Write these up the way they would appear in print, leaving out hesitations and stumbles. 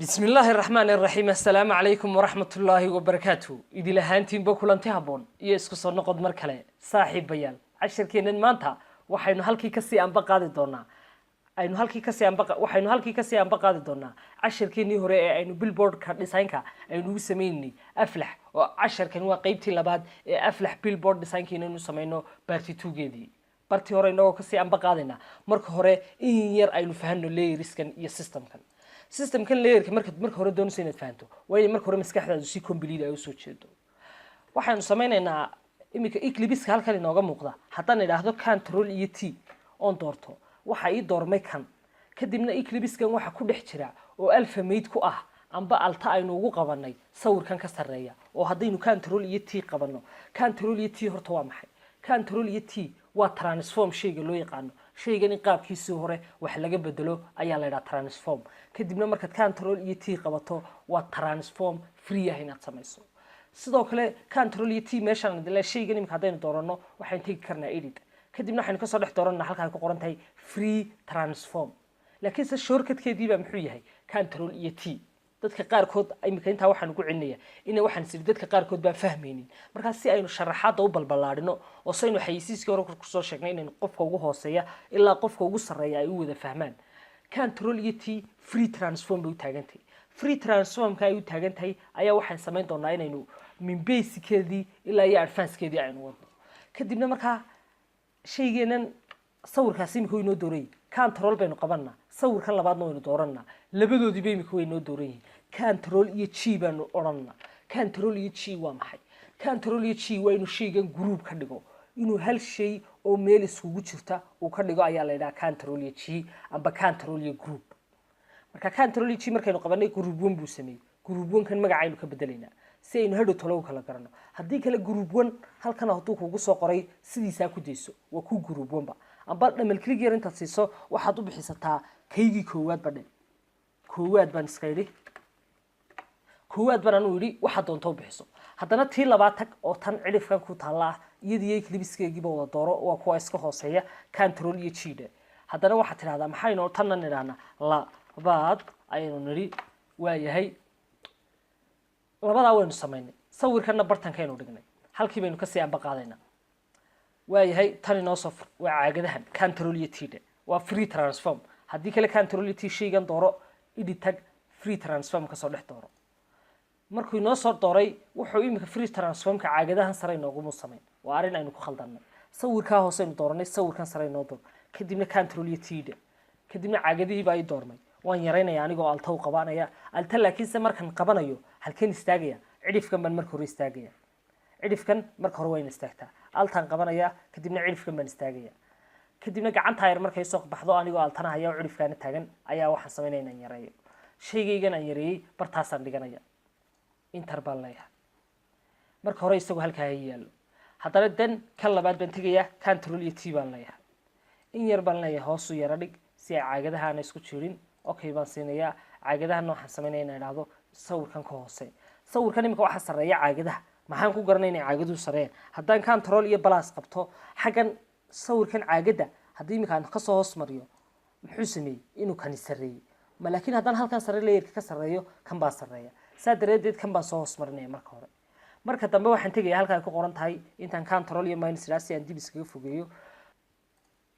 بسم الله الرحمن الرحيم السلام عليكم ورحمة الله وبركاته إذا لهانتين بكلانتي هبون يسكو صار نقد مركلة صاحب بيان عشر كينن مانتا وحينو هالكي كسي أم بقادي دونا aynu halkii kasii aan baqaadi doonaa casharkeenii hore ee aynu billboardka designka aynu ugu sameynay aflax oo casharkan waa qaybtii labaad ee aflax billboard designka inaynu sameyno barti 2geedii barti hore inagoo kasii aan baqaadina marka hore in yar aynu fahanno layerskan iyo systemkan layerka marka hore doonayso inaad fahanto waa in marka hore maskaxdaadu si complete ay u soo jeedo waxaanu sameynaynaa imika eclipse halkan inooga muuqda haddaan idhaahdo control iyo t on doorto waxa ii doormay kan kadibna eclipse-kan waxa ku dhex jira oo alphamate ku ah amba alta aynu ugu qabanay sawirkan ka sareeya oo hadaynu control iyo t qabano control iyo t horta waa maxay control iyo t waa transform shayga loo yaqaano shaygan in qaabkiisa hore wax laga bedelo ayaa la yiraahdaa transform kadibna markaad control iyo t qabato waa transform free ah inaad samayso sidoo kale control iyo t meeshan la shaygan imika hadaynu doorano waxaan tagi karnaa edit kadibna waxaan ka soo dhex dooranaa halka ay ku qoran tahay free transform laakiin se shortcut-keedii baa muxuu yahay control iyo t dadka qaar kood imika inta waxaan ugu cilinayaa in waxaan sii dadka qaar kood baa fahmaynin marka si aynu sharaxaad u balbalaadino oo saynu xayisiiskii hore ku soo sheegnay in qofka ugu hooseeya ilaa qofka ugu sareeya ay u wada fahmaan control iyo t free transform bay u taagantahay free transform-ka ay u taagantahay ayaa waxaan samayn doonaa inaynu min basic-keedii ilaa iyo advance-keedii aynu wadno kadibna markaa shaygeena sawirkaasi imika inoo dooray control baynu qabanaa sawirkan labaadna waynu dooranaa labadoodiiba imika way inoo dooran yihiin control iyo g baanu odhanaa control iyo g waa maxay control iyo g waa inuu shaygan group ka dhigo inuu hal shay oo meel iskugu jirta uu ka dhigo ayaa la yidhaha control iyo g amba control iyo group marka control iyo g markaynu qabanay group 1 buu sameeyey group 1 kan magacaynu ka bedelaynaa si aynu hadhow talo kala garano haddii kale group 1 halkan hadduu kugu soo qoray sidiisa ku deyso waa ku group 1 ba amba dhamal click yar inta siiso waxaad u bixisataa kaygii koowaad badhe koowaad baan iska yiri koowaad baan anu yiri waxa doonto u bixiso haddana tii labaad tag oo tan cidhifkan ku taala iyadii eclipse-keegiiba wada dooro waa kuwa iska hooseeya control iyo g haddana waxaad tidhahdaa maxaynu tanna nidhahnaa labaad ayaynu nidhi waa yahay labadaa waynu samaynay sawirkanna bartankaynu dhignay halkii baynu kasii amba qaadaynaa waa yahay tan inoo soo fur waa caagadahan control iyo t waa free transform haddii kale control iyo t shaygan dooro edit tag free transform ka soo dhex dooro markuu inoo soo dooray wuxuu imika free transformka caagadahan sare inoogu samayn waa arrin aynu ku khaldannay sawirkaa hoose aynu dooranay sawirkan sare inoo door kadibna control iyo t kadibna caagadihiiba ay doormay waan yaraynayaa anigoo alta u qabanaya alta laakiinse markan qabanayo halkeen istaagaya cidhifkan baan marka hore istaagaya cidhifkan marka hore wayna istaagtaa altaan qabanaya kadibna cidhifkan baan istaagaya kadibna gacanta yar markay soo baxdo anigoo altana haya oo cidhifkaana taagan ayaa waxaan samaynaynaa in yareeyo shaygaygan aan yareeyay bartaasaan dhiganaya inter baan leeyahay marka hore isagoo halkaa yaalo haddana dan kan labaad baan tegayaa control iyo t baan leeyahay in yar baan leeyahay hoos u yara dhig si ay caagadaha aan isku jirin okay baan siinayaa caagadahan waxaan samaynayaa inaan idhaahdo sawirkan ka hoose sawirkan imika waxa sareeya caagadaha maxaan ku garanay inay caagaduhu sareeyaan haddaan control iyo plus qabto xaggan sawirkan caagada haddii imika aan ka soo hoos mariyo muxuu sameeyey inuu kani sareeyey laakiin haddaan halkan sare layerka ka sareeyo kan baa sareeya saa daraadeed kan baan soo hoos marinaya marka hore marka dambe waxaan tegayaa halka ay ku qoran tahay intaan control iyo minus idhaa si aan dib iskaga fogeeyo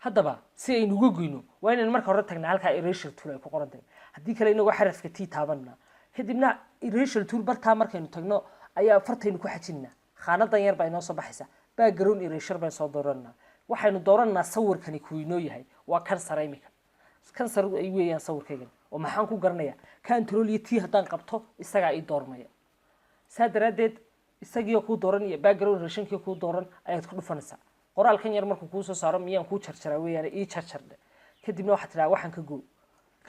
haddaba si aynu uga goyno waa inaan marka hore tagnaa halkaa erasure tool ay ku qoran tahay haddii kale inagoo xarafka t taabanna kadibna erasure tool bartaa markaynu tagno ayaa fartaynu ku xajinaa khaanadan yar baa inoo soo baxaysa background erasure baan soo dooranaa waxaynu dooranaa sawirkani kuu inoo yahay waa kan sare imika kan sare ay weeyaan sawirkaygan oo maxaan ku garanayaa control iyo t haddaan qabto isagaa ii doormaya saa daraadeed isagii kuu dooran iyo background erasure-kii kuu dooran ayaad ku dhufanaysaa qoraalkan yar markuu kuu soo saaro miyaan kuu jarjaraa weeyaan ii jarjardhe kadibna waxaad tidhaha waxaan ka goo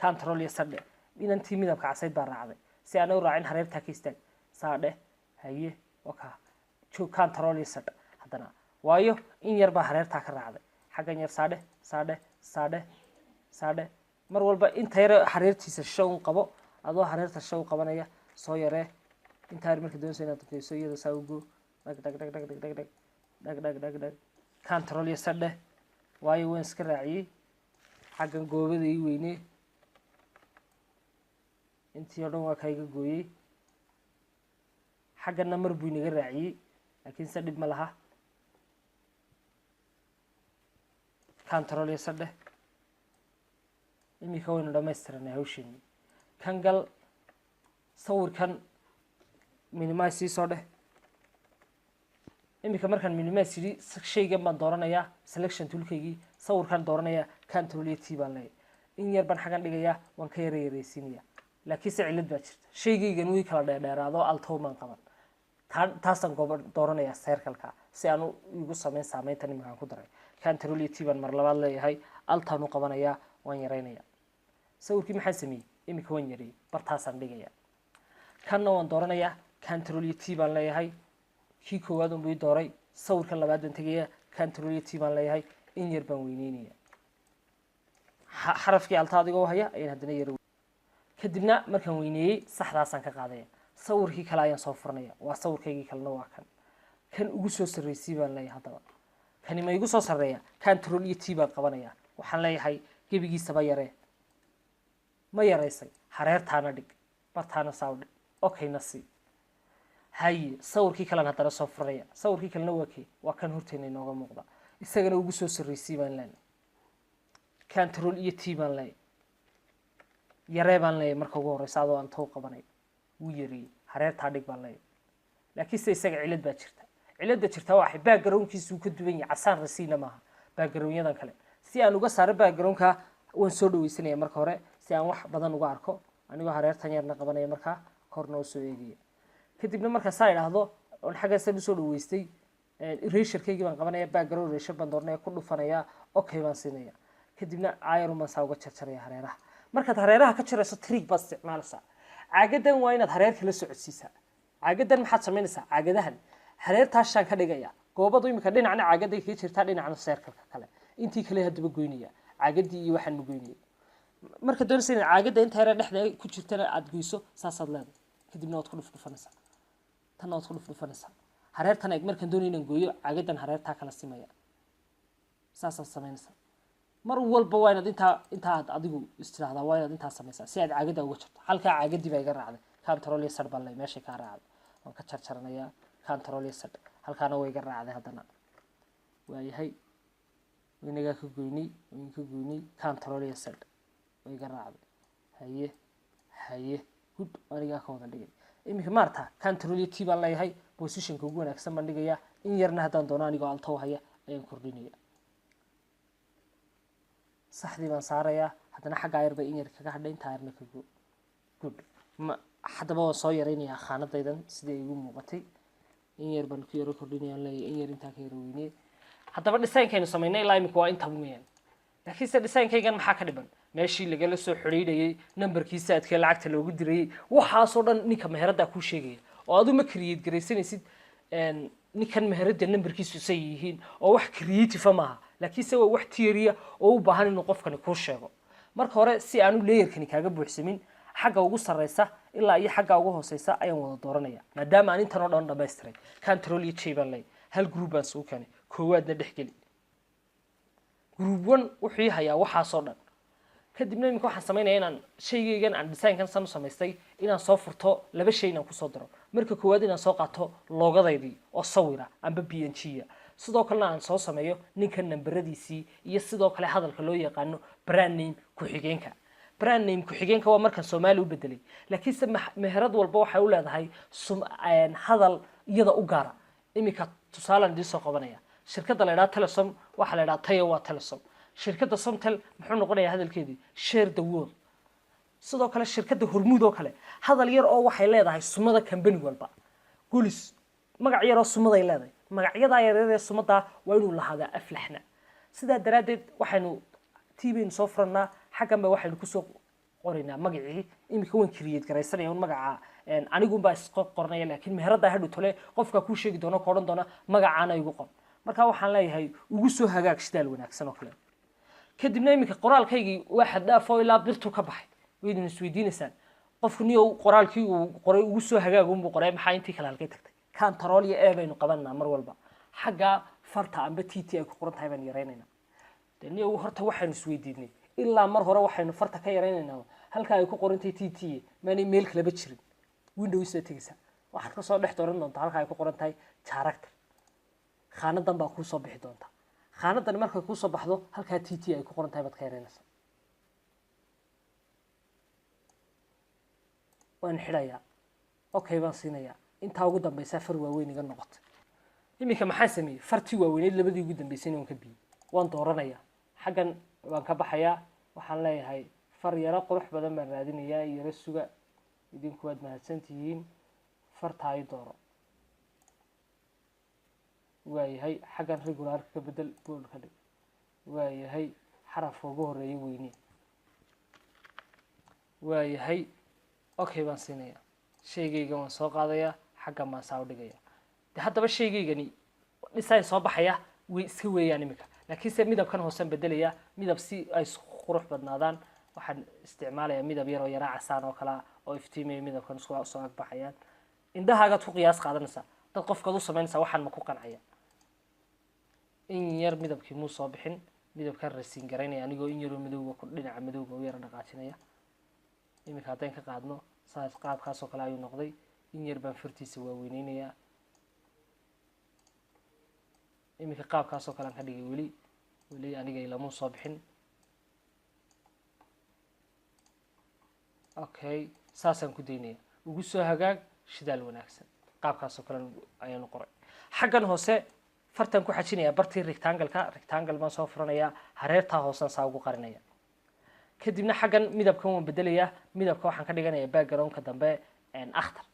control iyo sadhe inantii midabka casayd baa raacday si aan u raacin hareertaa ka istaag saadhe haye waka joog control iyo sadhe haddana waayo in yar baa hareertaa ka raacday xaggan yar saadhe saadhe saadhe saadhe mar walba inta yar hareertiisa show qabo adoo hareerta show qabanaya soo yaree inta yar markii doonayso inaad daqeyso iyadoo saa u goo dhag dhag dhag dhag dhag dhag dhag dhag dhag dhag control iyo sadhe waayo waan iska raaciyey xaggan goobada ii weynee intii oo dhan waa kayga gooyey xaggana mar buu inaga raaciyey laakiin se dhib ma laha control iyo sadhe imika waynu dhamaystiranay hawsheeni kan gal sawirkan minimize sii soo dheh imika markaan minimize yidhi shaygan baan dooranayaa selection toolkaygii sawirkan dooranayaa control iyo t baan leeyahay in yar baan xaggan dhigayaa waan ka yaraysiinayaa laakiin se cillad baa jirta shaygaygan wii kala dheerdheeraado altow maan qaban taasaan dooranayaa circleka si aan igu saameyntan iminkaan ku daray control iyo t baan mar labaad leeyahay altaan u qabanayaa waan yaraynayaa sawirkii maxaan sameeyey imika waan yareeyey bartaasaan dhigayaa kanna waan dooranayaa control iyo t baan leeyahay kii koowaad unbuu ii dooray sawirkan labaad baan tegayaa control iyo t baan leeyahay in yar baan weyneynaya xarafkii alta adigoo haya ayaan haddana yar kadibna markaan weyneeyey saxdaasaan ka qaadaya sawirkii kale ayaan soo furanaya waa sawirkaygii kalena waa kan ugu soo sarreysay baan leeyahay haddaba kani ma igu soo sarreeya control iyo t baan qabanaya waxaan leeyahay gebigiisaba yaree ma yaraysay hareertaana dhig bartaana saawdhig okayna sii haye sawirkii kalen haddana soo furanaya sawirkii kalena waa kee waa kan horteena inooga muuqda isagana ugu soo sarreysay baan leenahay control iyo t baan leeyahay yaree baan leeyahay marka ugu horreysa adoo aan tow qabanay wuu yareeyey hareertaa dhig baan leeyahay laakiin se isaga cillad baa jirta cilladda jirta waxay backgroundkiisuu ka duwan yahay casaan rasiina maaha backgroundyadan kale si aan uga saaro backgroundka waan soo dhaweysanaya marka hore si aan wax badan uga arko anigoo hareertan yarna qabanaya markaa korna u soo eegaya kadibna markaa saa idhaahdo oon xaggaasan usoo dhaweystay eraserkaygii baan qabanaya background eraser baan dooranaya ku dhufanaya okay baan siinaya kadibna caayarun baan saa uga jarjaraya hareeraha markaad hareeraha ka jarayso trick baad isticmaalaysaa caagadan waa inaad hareerka la socodsiisaa caagadan maxaad samaynaysaa caagadahan hareertaashaan ka dhigaya goobadu imika dhinacna caagaday kaga jirtaa dhinacna seerkalka kale intii kale haddaba goynaya caagadii iyo waxaan ma goynaya marka doonaysa inaad caagada inta yare dhexda ku jirtana aad goyso saasaad leedahay kadibna waad ku dhufdhufanaysaa tanna waad ku dhufdhufanaysaa hareertan eeg markaan doonay inaan gooyo caagadan hareertaa kala simaya saasaad samaynaysaa mar walba waa inaad intaad adigu istiraahdaa waa inaad intaa samaysaa si aad caagada uga jarto halkaa caagadii baa iga raacday control iyo sad baan leeyahay meeshay kaa raacday waan ka jarjaranayaa control iyo sad halkaana way iga raacday haddana waayahay waynagaa ka goynay wayn ka goynay control iyo sad way iga raacday haye hud anigaa ka wada dhigay iminka maarta control iyo t baan leeyahay positionka ugu wanaagsan baan dhigayaa in yarna haddaan doono anigoo altow haya ayaan kordhinaya saxdii baan saarayaa haddana xaggaa yar bay in yar kaga hadhay intaa yarna ka good haddaba waan soo yaraynayaa khaanadaydan sida igu muuqatay in yar baan ku yaro kordhinayaan leeyahay in yar intaa ka yaro weynee haddaba dhisaynkaynu samaynay ilaa imika waa intaa weeyaan laakiin se dhisaynkaygan maxaa ka dhiban meeshii lagala soo xidhiidhayay nambarkii saadkee lacagta loogu dirayay waxaasoo dhan ninka meheraddaa kuu sheegaya oo adu ma create garaysanaysid ninkan meheradda nambarkiisu say yihiin oo wax creative maaha laakiin se waa wax theory oo u baahan inuu qofkani kuu sheego marka hore si aanu layerkani kaaga buuxsamin xagga ugu sarreysa ilaa iyo xagga ugu hooseysa ayaan wada dooranaya maadaama aan intan oo dhan dhamaystiray control iyo j baan leeyahay hal group baan soo keenay koowaadna dhex geli group 1 wuxuu hayaa waxaasoo dhan kadibna imika waxaan samaynayaa inaan shaygaygan aan designkan san u samaystay inaan soo furto laba shay inaan kusoo daro marka koowaad inaan soo qaato loogadaydii oo sawira amba b n g sidoo kalena aan soo sameeyo ninka nambaradiisii iyo sidoo kale hadalka loo yaqaano brand name ku-xigeenka brand name ku-xigeenka waa markaan soomaali u bedelay laakiinse meherad walba waxay u leedahay hadal iyada u gaara imika tusaalaan idiin soo qabanaya shirkadda la idhaha telesom waxaa la idhaha tayo waa telesom shirkadda somtel muxuu noqonayaa hadalkeedii share the world sidoo kale shirkadda hormuud oo kale hadal yar oo waxay leedahay sumada company walba gulis magac yar oo sumaday leedahay magacyadaa yaryar ee sumadaa waa inuu lahaadaa aflaxna sidaa daraaddeed waxaynu tvn soo furannaa xaggan ba waxaynu kusoo qoraynaa magacii imika waan create garaysanaya un magaca anigunbaa isqornaya laakiin meheraddaa hadhow tole qofkaa kuu sheegi doona ka odhan doona magacaana igu qor marka waxaan leeyahay ugu soo hagaag shidaal wanaagsan oo kale kadibna iminka qoraalkaygii waa xad dhaaf oo ilaa birtu ka baxay waydin isweydiinaysaan qofku niyow qoraalkii uu qoray ugu soo hagaag unbuu qoray maxaa intii kale halkay tagtay control iyo e baynu qabanaa mar walba xagga farta amba t t ay ku qoran tahay baan yaraynaynaa de niyow horta waxaynu isweydiinay ilaa mar hore waxaynu farta ka yaraynaynaa halka ay ku qorantay tt maanay meel kaleba jirin windows aad tegaysaa waxaad ka soo dhex dooran doontaa halka ay ku qoran tahay character khaanadan baa kuu soo bixi doonta khaanadan markay kuu soo baxdo halkaa tt ay ku qoran tahay baad ka yareynaysaa waan xidhayaa okay baan siinayaa intaa ugu dambaysaa far waaweyn iga noqotay iminka maxaan sameeyey fartii waaweyneed labadii ugu dambaysayna waan ka biyey waan dooranayaa xaggan waan ka baxayaa waxaan leeyahay far yaro qurux badan baan raadinayaa yaro suga idinku waad mahadsantihiin fartaa i dooro waayahay xaggan regulaarka ka bedel bool ka dhig waayahay xarafka ugu horeeya weyne waayahay okay baan siinayaa shaygayga waan soo qaadayaa xaggan baan saa u dhigayaa de haddaba shaygaygani design soo baxaya way iska weeyaan iminka laakiinse midabkan hoosaan bedelayaa midab si ay qurux badnaadaan waxaan isticmaalayaa midab yaroo yaraa casaan oo kale oo iftiimaya midabkan isku soo agbaxayaan indhahaagaad ku qiyaas qaadanaysaa dad qofkaad u samaynaysaa waxaan ma ku qancaya in yar midabkii muu soo bixin midabkaan rasiin garaynaya anigoo in yaroo madowga ku dhinaca madowga u yara dhaqaajinaya iminka haddaan ka qaadno saas qaabkaasoo kale ayuu noqday in yar baan fartiisa waaweyneynayaa iminka qaabkaasoo kale aan ka dhigay weli aniga ilamuu soo bixin okay saasaan ku daynaya ugu soo hagaag shidaal wanaagsan qaabkaasoo kale ayaanu qoray xaggan hoose fartaan ku xajinayaa bartii rectangle baan soo furanayaa hareertaa hoosaan saa ugu qarinaya kadibna xaggan midabkan waan bedelayaa midabka waxaan ka dhiganayaa backgroundka dambe akhtar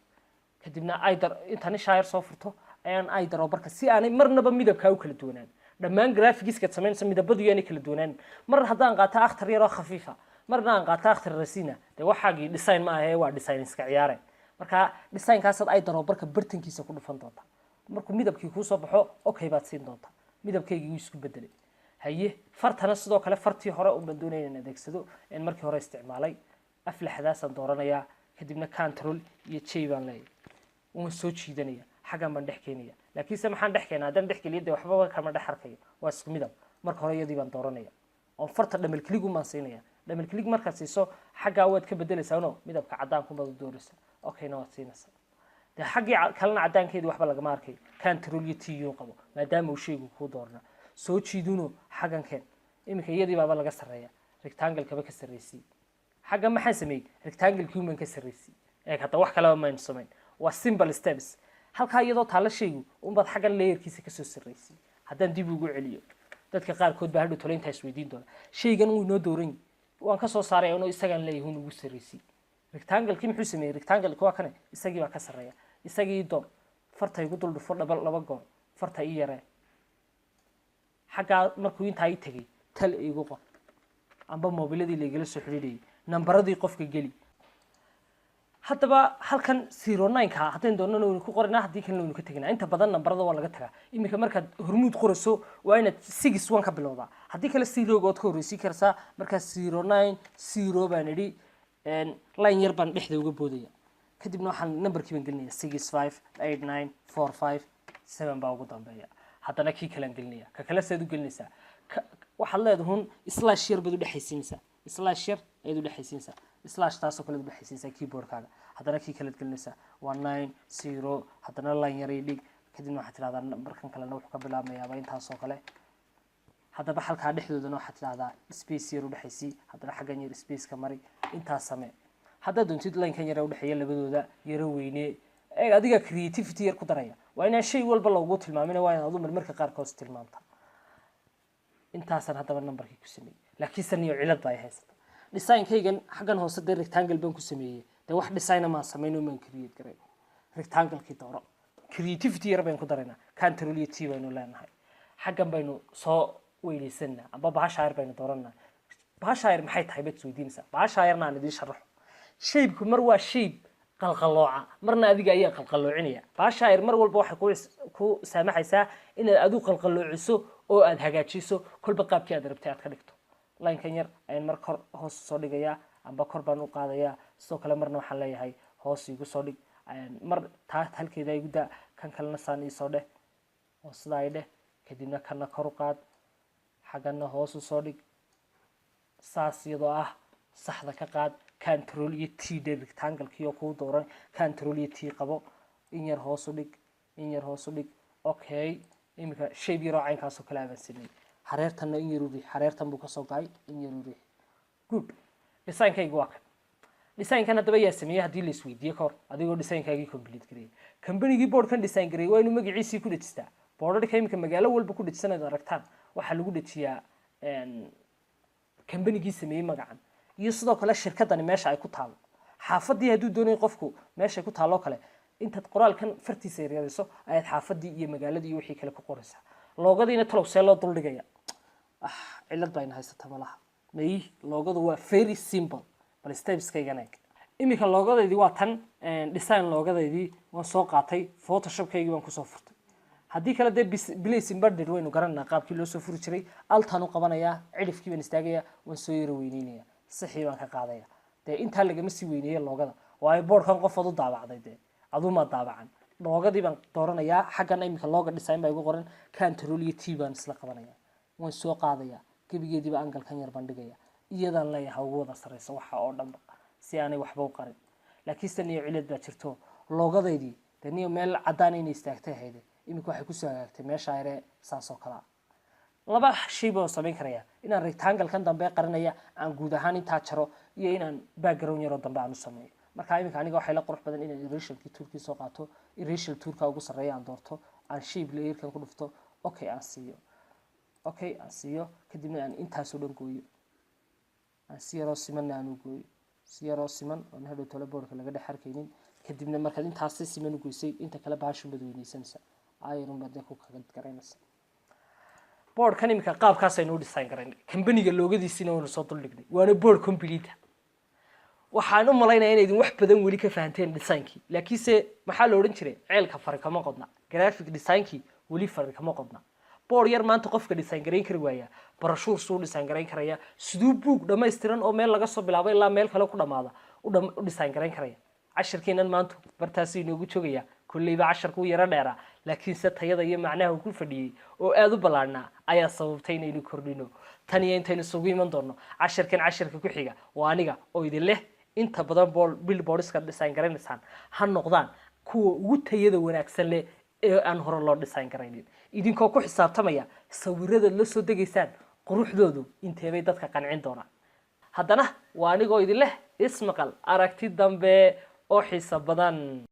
kadibna aidar intaan shaayar soo furto ayaan aidar oo barka si aanay marnaba midabkaa u kala duwanaan dhammaan graphics-kaad samaynaysa midabadu yaanay kala duwanaan mar haddaan qaato akhtar yaroo khafiifa marna aan qaato akhtar rasina dee waxaagii design ma ahe waa design iska ciyaare marka designkaasaad aidar oo barka bartankiisa ku dhufan doontaa markuu midabkii kuu soo baxo okay baad siin doontaa midabkaygii wuu isku bedelay haye fartana sidoo kale fartii hore unbaan doonaya inaan adeegsado een markii hore isticmaalay aflaxdaasaan dooranayaa kadibna control iyo j baan leeyahay waan soo jiidanaya xaggan baan dhex keenaya laakiinse maxaan dhex keenaa haddaan dhex geliya dee waxbaba kama dhex arkayo waa isku midab marka hore iyadii baan dooranaya oon farta dhamal click umaan siinaya dhamal click markaad siiso xaggaa waad ka bedelaysaa no midabka caddaankumaad u dooraysaa okayna waad siinaysaa dee xaggii kalena caddaankeedii waxba lagama arkayo control iyo t u qabo maadaama uu shaygu kuu doornaa soo jiiduno xaggan keen iminka iyadii baaba laga sarreeya rectangle-kaba ka sarreysay xaggan maxaan sameeyey rectangle-kii umaan ka sarreysay ee hadda wax kaleba maynu samayn waa simple steps halkaa iyadoo taalla shaygu unbaad xaggan layerkiisa kasoo sarreysay haddaan dib ugu celiyo dadka qaarkood baa hadhow tole intaa isweydiin doona shaygan wuu inoo dooran yahay waan ka soo saaray inuu isagaan leeyahay un ugu sarreysay rectangle-kii muxuu sameeyey rectangle-ki waa kane isagii baa ka sarreeya isagii door farta igu dul dhufo laba goor farta ii yaree xaggaa markuu intaa ii tegay tal igu qor amba mobiladii laigala soo xidhiidhayay nambaradii qofka geli haddaba halkan 09ka haddaynu doonana waynu ku qoranaa haddii kalena waynu ka teginaa inta badan nambarada waa laga tagaa iminka markaad hormuud qorayso waa inaad 61 ka bilowdaa haddii kale 0good ka horreysiin karsaa markaa 09 baan idhi line yar baan dhexda uga boodaya kadibna waxaan nambarkii baan gelinaya 658945 baa ugu dambeeya haddana kii kalaan gelinaya ka kale saad u gelinaysaa waxaad leedahun slash yar baad u dhexaysiinaysaa slash yar ayaad u dhexaysiinaysaa slash taasoo kale u dhexaysiinaysaa keyboardkaaga haddana kii kalead gelinaysaa 190 haddana line yar dhig kadibna waxaad tidhahdaa nambarkan kalena wuxuu ka bilaabmayaaba intaasoo kale haddaba halkaa dhexdoodana waxaad tidhahdaa space yar u dhexaysii haddana xaggan yar spaceka mari intaas samee haddaad doontid line-kan yar u dhexeeya labadooda yaro weyne adiga creativity yar ku daraya waa inaan shay walba loogu tilmaamin waa inaad marmarka qaarkood tilmaamta intaasaan haddaba nambarkii ku sameeyey laakiin saniyo cilad baa ay haysata designkaygan xaggan hoose dee rectangle baan ku sameeyey dee wax designa maan samayn oo maan create garay rectangle-kii dooro creativity yar baynu ku daraynaa control iyo t baynu leenahay xaggan baynu soo weynaysanaa amba bahashaayar baynu dooranaa bahashaayar maxay tahay baad isweydiinaysaa bahashaayarna aan idiin sharaxo shaybku mar waa shayb qalqalooca marna adiga ayaa qalqaloocinaya bahashaayar mar walba waxay ku saamaxaysaa inaad adigu qalqaloociso oo aad hagaajiso kolba qaabkii aad rabtay aad ka dhigto line-kan yar ayaan mar kor hoos soo dhigayaa amba kor baan u qaadayaa sidoo kale marna waxaan leeyahay hoos igu soo dhig mar taa halkeeda igu daa kan kalena saan ii soo dheh oo sidaa i dheh kadibna kana kor u qaad xaggana hoos u soo dhig saas iyadoo ah saxda ka qaad control iyo t rectangle-kii oo kuu dooran control iyo t qabo in yar hoos u dhig okay imika shape yar oo caynkaas oo kale aan sameeyay hareertana in yar u riix hareertan buu ka soo gaay in yar u riix good design-kaygu waa kan design-kan hadaba yaa sameeyay haddii la isweydiiyo kahor adigoo design-kaagii complete gareeyay kambanigii boardkan design gareeyay waa inuu magaciisii ku dhejistaa boardadka imika magaalo walba ku dhejisanayd aragtaan waxaa lagu dhejiyaa kambanigii sameeyay magacan iyo sidoo kale shirkadani meesha ay ku taalo xaafadii hadduu doonayo qofku meesha ay ku taalo kale intaad qoraalkan fartiisa yaryariso ayaad xaafadii iyo magaaladii iyo wixii kale ku qoraysaa loogadiina talow see loo duldhigaya cilad bayna haysata malaha may loogadu waa very simple bal stepskaygan eeg imika loogadaydii waa tan design loogadaydii waan soo qaatay photoshopkaygii waan kusoo furtay haddii kale dee place embedded waynu garananaa qaabkii loo soo furi jiray altaan u qabanayaa cidhifkii baan istaagayaa waan soo yaro weyneynayaa sixii baan ka qaadaya dee intaa lagama sii weyneeye loogada waayo boardkan qofood u daabacday dee aduuma daabacan loogadii baan dooranayaa xaggan imika looga design baa igu qoran control iyo t baan isla qabanayaa waan soo qaadayaa gebigeediiba angalkan yar baan dhigaya iyadaan leeyahay ugu wada sarreysa waxa oo dhanba si aanay waxba u qarin laakiinse niyo cilad baa jirto loogadaydii dee niyo meel caddaan inay istaagtay hayde imika waxay kusoo hagaagtay meesha yare saas oo kale laba shay baan samayn karayaa inaan rectangle-kan dambe qarinaya aan guud ahaan intaa jaro iyo inaan background yaroo dambe aan u sameeyo marka imika aniga waxay la qurux badan inaan eraserkii toolkii soo qaato eraser toolka ugu sarreeya aan doorto aan shape layerkan ku dhufto okay aan siiyo kadibna aan intaasoo dhan gooyo aan si yaroo simanna aan u gooyo si yaroo siman oon hadhow tole boardka laga dhex arkaynin kadibna markaad intaas si siman u goysay inta kale bahashu baad weynaysanaysaa ayarun baad ku kaga garanaysaa boardkan imika qaabkaas aynu u design garaynay kambaniga loogadiisina waynu soo duldhignay waana board complete waxaan u malaynayaa inaydin wax badan weli ka fahanteen design-kii laakiinse maxaa la odhan jiray ceelka fari kama qodna graphic design-kii weli fari kama qodna board yar maanta qofka design garayn kari waaya barashuur suu design garayn karaya siduu buug dhammaystiran oo meel laga soo bilaabo ilaa meel kale ku dhamaada u design garayn karaya cashirkeenan maanta bartaasuu inoogu joogaya kulleyba casharku u yaro dheeraa laakiinse tayada iyo macnaha uu ku fadhiyey oo aada u ballaadhnaa ayaa sababtay inaynu kordhino tan iyo intaynu isugu iman doonno cashirka ku xiga waa aniga oo idin leh inta badan billboardska design garanaysaan ha noqdaan kuwa ugu tayada wanaagsan leh ee aan hore loo design garaynin idinkoo ku xisaabtamaya sawirada la soo degaysaan quruxdoodu inteebay dadka qancin doonaan haddana waa anigoo idin leh ismaqal aragti dambe oo xiiso badan